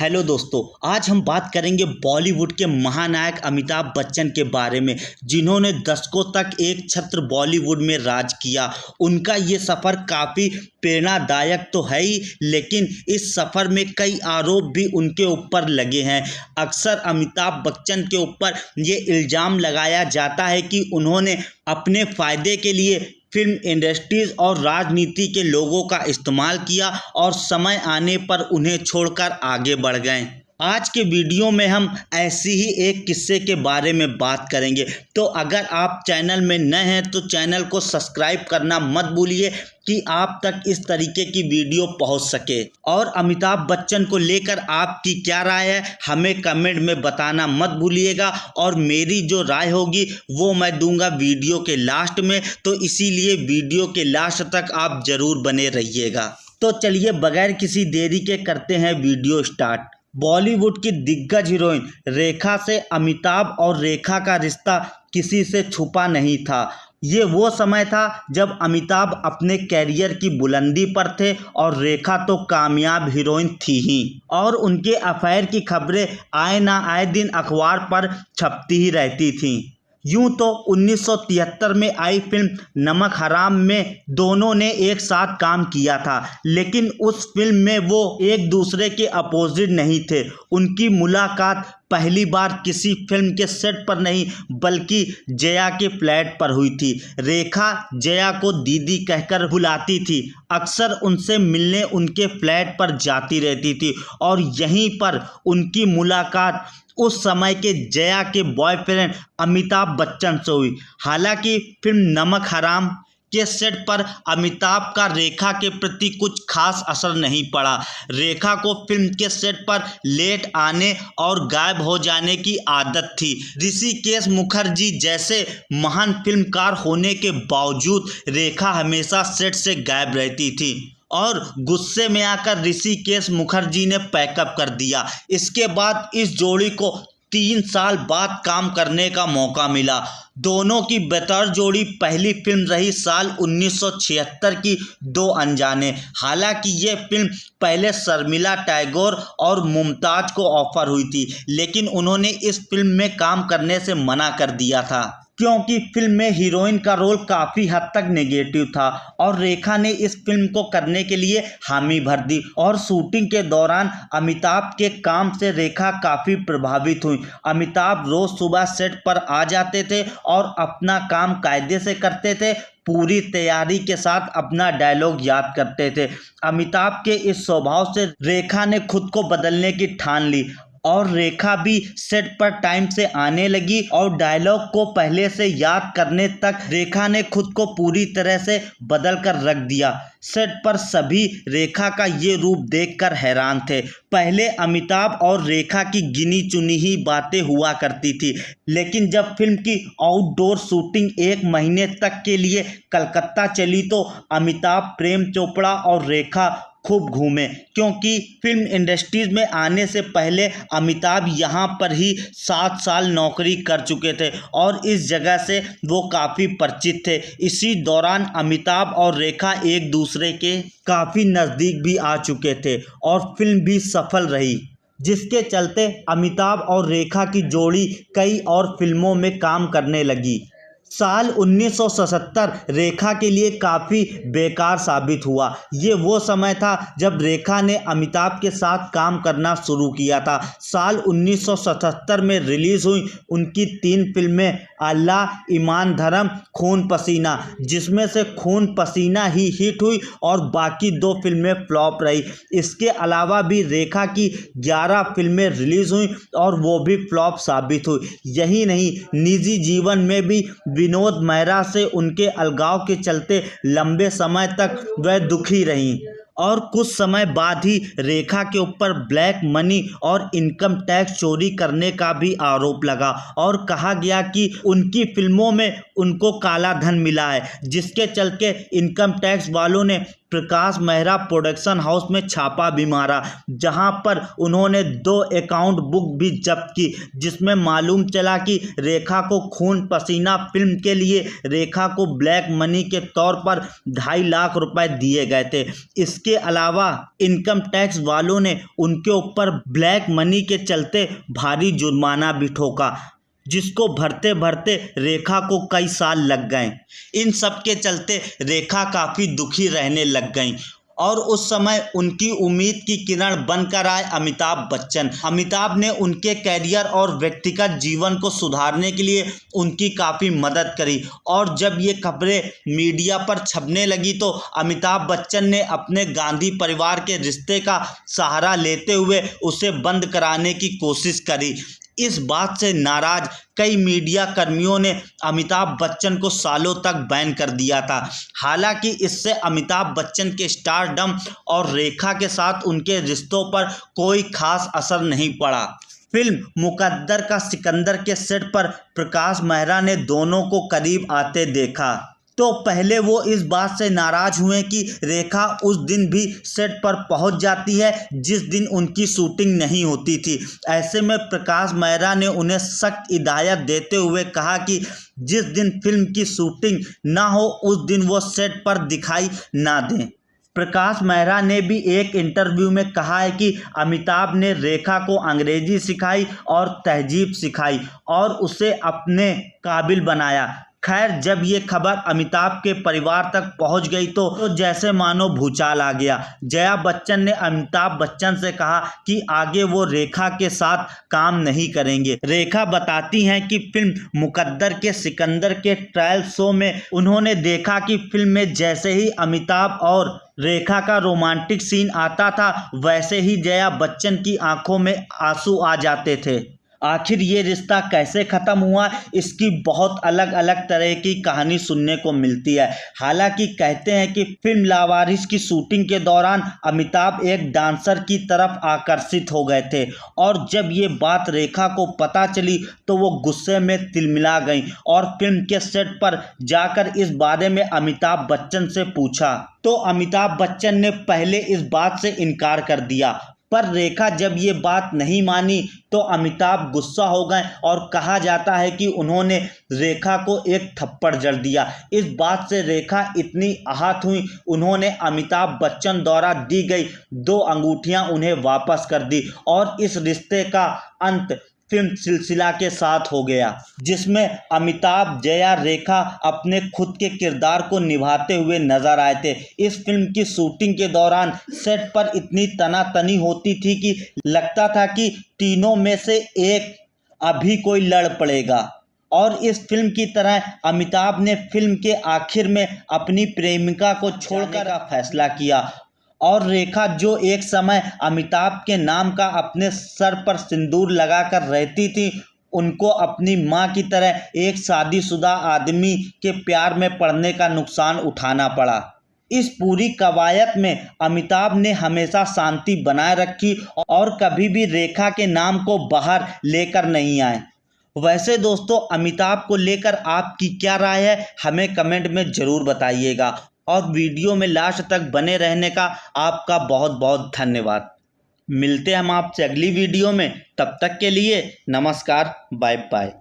Hello दोस्तों, आज हम बात करेंगे बॉलीवुड के महानायक अमिताभ बच्चन के बारे में, जिन्होंने दशकों तक एक छत्र बॉलीवुड में राज किया। उनका ये सफ़र काफ़ी प्रेरणादायक तो है ही, लेकिन इस सफ़र में कई आरोप भी उनके ऊपर लगे हैं। अक्सर अमिताभ बच्चन के ऊपर ये इल्ज़ाम लगाया जाता है कि उन्होंने अपने फ़ायदे के लिए फिल्म इंडस्ट्रीज और राजनीति के लोगों का इस्तेमाल किया और समय आने पर उन्हें छोड़कर आगे बढ़ गए। आज के वीडियो में हम ऐसी ही एक किस्से के बारे में बात करेंगे। तो अगर आप चैनल में नए हैं तो चैनल को सब्सक्राइब करना मत भूलिए कि आप तक इस तरीके की वीडियो पहुंच सके। और अमिताभ बच्चन को लेकर आपकी क्या राय है हमें कमेंट में बताना मत भूलिएगा, और मेरी जो राय होगी वो मैं दूंगा वीडियो के लास्ट में, तो इसीलिए वीडियो के लास्ट तक आप ज़रूर बने रहिएगा। तो चलिए बगैर किसी देरी के करते हैं वीडियो स्टार्ट। बॉलीवुड की दिग्गज हीरोइन रेखा से अमिताभ और रेखा का रिश्ता किसी से छुपा नहीं था। ये वो समय था जब अमिताभ अपने कैरियर की बुलंदी पर थे और रेखा तो कामयाब हीरोइन थी ही, और उनके अफेयर की खबरें आए ना आए दिन अखबार पर छपती ही रहती थीं। यूं तो 1973 में आई फिल्म नमक हराम में दोनों ने एक साथ काम किया था, लेकिन उस फिल्म में वो एक दूसरे के अपोजिट नहीं थे। उनकी मुलाकात पहली बार किसी फिल्म के सेट पर नहीं बल्कि जया के फ्लैट पर हुई थी। रेखा जया को दीदी कहकर बुलाती थी, अक्सर उनसे मिलने उनके फ्लैट पर जाती रहती थी, और यहीं पर उनकी मुलाकात उस समय के जया के बॉयफ्रेंड अमिताभ बच्चन से हुई। हालांकि फिल्म नमक हराम के सेट पर अमिताभ का रेखा के प्रति कुछ खास असर नहीं पड़ा। रेखा को फिल्म के सेट पर लेट आने और गायब हो जाने की आदत थी। ऋषिकेश मुखर्जी जैसे महान फिल्मकार होने के बावजूद रेखा हमेशा सेट से गायब रहती थी, और गुस्से में आकर ऋषिकेश मुखर्जी ने पैकअप कर दिया। इसके बाद इस जोड़ी को 3 साल बाद काम करने का मौका मिला। दोनों की बेहतर जोड़ी पहली फिल्म रही साल 1976 की दो अनजाने। हालांकि ये फिल्म पहले शर्मिला टैगोर और मुमताज़ को ऑफर हुई थी, लेकिन उन्होंने इस फिल्म में काम करने से मना कर दिया था, क्योंकि फिल्म में हीरोइन का रोल काफ़ी हद तक नेगेटिव था, और रेखा ने इस फिल्म को करने के लिए हामी भर दी। और शूटिंग के दौरान अमिताभ के काम से रेखा काफ़ी प्रभावित हुई। अमिताभ रोज़ सुबह सेट पर आ जाते थे और अपना काम कायदे से करते थे, पूरी तैयारी के साथ अपना डायलॉग याद करते थे। अमिताभ के इस स्वभाव से रेखा ने खुद को बदलने की ठान ली, और रेखा भी सेट पर टाइम से आने लगी, और डायलॉग को पहले से याद करने तक रेखा ने खुद को पूरी तरह से बदल कर रख दिया। सेट पर सभी रेखा का ये रूप देखकर हैरान थे। पहले अमिताभ और रेखा की गिनी चुनी ही बातें हुआ करती थी, लेकिन जब फिल्म की आउटडोर शूटिंग 1 महीने तक के लिए कलकत्ता चली तो अमिताभ, प्रेम चोपड़ा और रेखा खूब घूमे, क्योंकि फिल्म इंडस्ट्रीज में आने से पहले अमिताभ यहाँ पर ही 7 साल नौकरी कर चुके थे और इस जगह से वो काफ़ी परिचित थे। इसी दौरान अमिताभ और रेखा एक दूसरे के काफ़ी नज़दीक भी आ चुके थे और फिल्म भी सफल रही, जिसके चलते अमिताभ और रेखा की जोड़ी कई और फिल्मों में काम करने लगी। साल 1977 रेखा के लिए काफ़ी बेकार साबित हुआ। ये वो समय था जब रेखा ने अमिताभ के साथ काम करना शुरू किया था। साल 1977 में रिलीज़ हुई उनकी 3 फिल्में अल्लाह, ईमान धर्म, खून पसीना, जिसमें से खून पसीना ही हिट हुई और बाकी 2 फिल्में फ्लॉप रही। इसके अलावा भी रेखा की 11 फिल्में रिलीज़ हुई और वो भी फ्लॉप साबित हुई। यही नहीं, निजी जीवन में भी विनोद मेहरा से उनके अलगाव के चलते लंबे समय तक वह दुखी रहीं, और कुछ समय बाद ही रेखा के ऊपर ब्लैक मनी और इनकम टैक्स चोरी करने का भी आरोप लगा, और कहा गया कि उनकी फिल्मों में उनको काला धन मिला है, जिसके चलते इनकम टैक्स वालों ने प्रकाश मेहरा प्रोडक्शन हाउस में छापा भी मारा, जहां पर उन्होंने 2 अकाउंट बुक भी जब्त की, जिसमें मालूम चला कि रेखा को खून पसीना फिल्म के लिए रेखा को ब्लैक मनी के तौर पर 2.5 लाख रुपए दिए गए थे। इसके अलावा इनकम टैक्स वालों ने उनके ऊपर ब्लैक मनी के चलते भारी जुर्माना भी ठोका, जिसको भरते भरते रेखा को कई साल लग गए। इन सब के चलते रेखा काफ़ी दुखी रहने लग गई और उस समय उनकी उम्मीद की किरण बनकर आए अमिताभ बच्चन। अमिताभ ने उनके कैरियर और व्यक्तिगत जीवन को सुधारने के लिए उनकी काफ़ी मदद करी और जब ये खबरें मीडिया पर छपने लगी तो अमिताभ बच्चन ने अपने गांधी परिवार के रिश्ते का सहारा लेते हुए उसे बंद कराने की कोशिश करी। इस बात से नाराज कई मीडिया कर्मियों ने अमिताभ बच्चन को सालों तक बैन कर दिया था। हालांकि इससे अमिताभ बच्चन के स्टारडम और रेखा के साथ उनके रिश्तों पर कोई खास असर नहीं पड़ा। फिल्म मुकद्दर का सिकंदर के सेट पर प्रकाश मेहरा ने दोनों को करीब आते देखा तो पहले वो इस बात से नाराज हुए कि रेखा उस दिन भी सेट पर पहुंच जाती है जिस दिन उनकी शूटिंग नहीं होती थी। ऐसे में प्रकाश मेहरा ने उन्हें सख्त हिदायत देते हुए कहा कि जिस दिन फिल्म की शूटिंग ना हो उस दिन वो सेट पर दिखाई ना दें। प्रकाश मेहरा ने भी एक इंटरव्यू में कहा है कि अमिताभ ने रेखा को अंग्रेजी सिखाई और तहजीब सिखाई और उसे अपने काबिल बनाया। खैर, जब ये खबर अमिताभ के परिवार तक पहुंच गई तो जैसे मानो भूचाल आ गया। जया बच्चन ने अमिताभ बच्चन से कहा कि आगे वो रेखा के साथ काम नहीं करेंगे। रेखा बताती हैं कि फिल्म मुकद्दर के सिकंदर के ट्रायल शो में उन्होंने देखा कि फिल्म में जैसे ही अमिताभ और रेखा का रोमांटिक सीन आता था वैसे ही जया बच्चन की आंखों में आंसू आ जाते थे। आखिर ये रिश्ता कैसे ख़त्म हुआ, इसकी बहुत अलग अलग तरह की कहानी सुनने को मिलती है। हालांकि कहते हैं कि फिल्म लावारिस की शूटिंग के दौरान अमिताभ एक डांसर की तरफ आकर्षित हो गए थे और जब ये बात रेखा को पता चली तो वो गुस्से में तिलमिला गई और फिल्म के सेट पर जाकर इस बारे में अमिताभ बच्चन से पूछा तो अमिताभ बच्चन ने पहले इस बात से इनकार कर दिया, पर रेखा जब ये बात नहीं मानी तो अमिताभ गुस्सा हो गए और कहा जाता है कि उन्होंने रेखा को एक थप्पड़ जड़ दिया। इस बात से रेखा इतनी आहत हुई उन्होंने अमिताभ बच्चन द्वारा दी गई 2 अंगूठियां उन्हें वापस कर दी और इस रिश्ते का अंत फिल्म सिलसिला के साथ हो गया, जिसमें अमिताभ जया रेखा अपने खुद के किरदार को निभाते हुए नजर आए थे। इस फिल्म की शूटिंग के दौरान सेट पर इतनी तनातनी होती थी कि लगता था कि तीनों में से एक अभी कोई लड़ पड़ेगा और इस फिल्म की तरह अमिताभ ने फिल्म के आखिर में अपनी प्रेमिका को छोड़कर का फैसला किया और रेखा जो एक समय अमिताभ के नाम का अपने सर पर सिंदूर लगाकर रहती थी उनको अपनी मां की तरह एक शादीशुदा आदमी के प्यार में पड़ने का नुकसान उठाना पड़ा। इस पूरी कवायद में अमिताभ ने हमेशा शांति बनाए रखी और कभी भी रेखा के नाम को बाहर लेकर नहीं आए। वैसे दोस्तों, अमिताभ को लेकर आपकी क्या राय है हमें कमेंट में ज़रूर बताइएगा और वीडियो में लास्ट तक बने रहने का आपका बहुत बहुत धन्यवाद। मिलते हैं हम आपसे अगली वीडियो में, तब तक के लिए नमस्कार, बाय बाय।